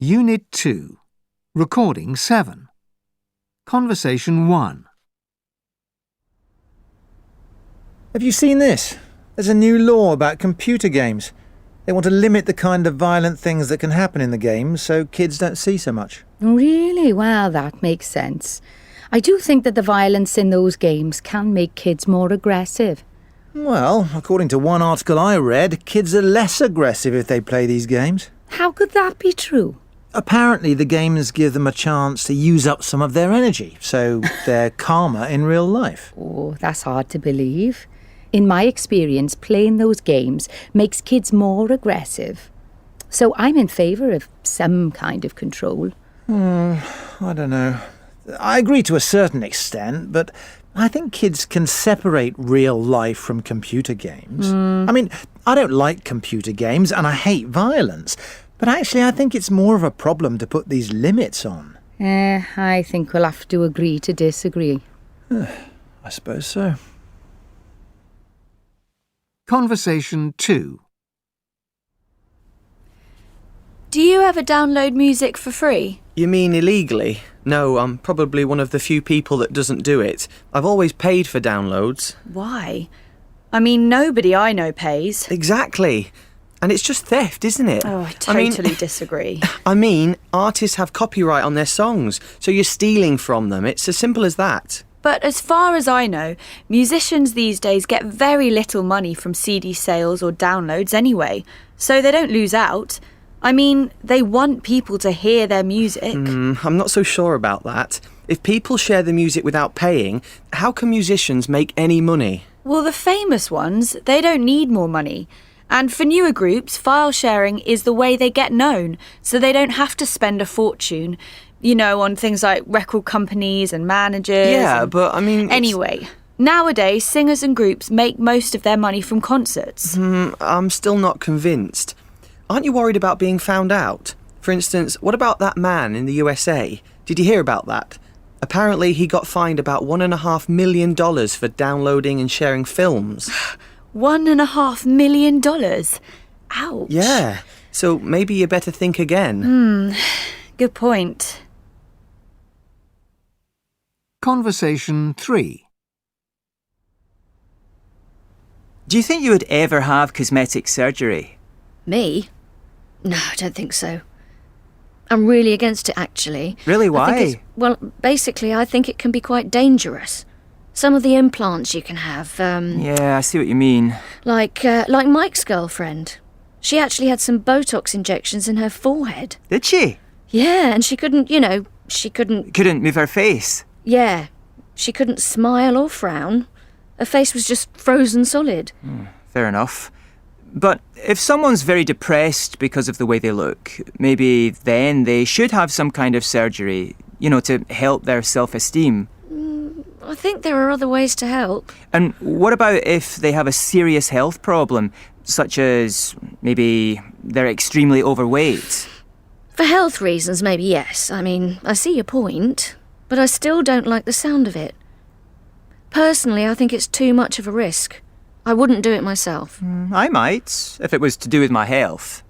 Unit 2. Recording 7. Conversation 1. Have you seen this? There's a new law about computer games. They want to limit the kind of violent things that can happen in the games so kids don't see so much. Really? Well, that makes sense. I do think that the violence in those games can make kids more aggressive. Well, according to one article I read, kids are less aggressive if they play these games. How could that be true? Apparently the games give them a chance to use up some of their energy, so they're calmer in real life. Oh, that's hard to believe. In my experience, playing those games makes kids more aggressive. So I'm in favour of some kind of control. I don't know. I agree to a certain extent, but I think kids can separate real life from computer games. I mean, I don't like computer games and I hate violence, but actually I think it's more of a problem to put these limits on. I think we'll have to agree to disagree. I suppose so. Conversation 2. Do you ever download music for free? You mean illegally? No, I'm probably one of the few people that doesn't do it. I've always paid for downloads. Why? I mean, nobody I know pays. Exactly. And it's just theft, isn't it? Oh, I totally disagree. I mean, artists have copyright on their songs, so you're stealing from them. It's as simple as that. But as far as I know, musicians these days get very little money from CD sales or downloads anyway, so they don't lose out. I mean, they want people to hear their music. I'm not so sure about that. If people share the music without paying, how can musicians make any money? Well, the famous ones, they don't need more money. And for newer groups, file sharing is the way they get known, so they don't have to spend a fortune, you know, on things like record companies and managers. Yeah, but I mean... Anyway, nowadays, singers and groups make most of their money from concerts. I'm still not convinced. Aren't you worried about being found out? For instance, what about that man in the USA? Did you hear about that? Apparently he got fined about $1.5 million for downloading and sharing films. $1.5 million? Ouch. Yeah, so maybe you better think again. Good point. Conversation 3. Do you think you would ever have cosmetic surgery? Me? No, I don't think so. I'm really against it, actually. Really, why? Basically, I think it can be quite dangerous. Some of the implants you can have, Yeah, I see what you mean. like Mike's girlfriend. She actually had some Botox injections in her forehead. Did she? Yeah, and she couldn't, she couldn't... Couldn't move her face? Yeah, she couldn't smile or frown. Her face was just frozen solid. Fair enough. But if someone's very depressed because of the way they look, maybe then they should have some kind of surgery, to help their self-esteem. I think there are other ways to help. And what about if they have a serious health problem, such as maybe they're extremely overweight? For health reasons, maybe yes. I mean, I see your point, but I still don't like the sound of it. Personally, I think it's too much of a risk. I wouldn't do it myself. I might, if it was to do with my health.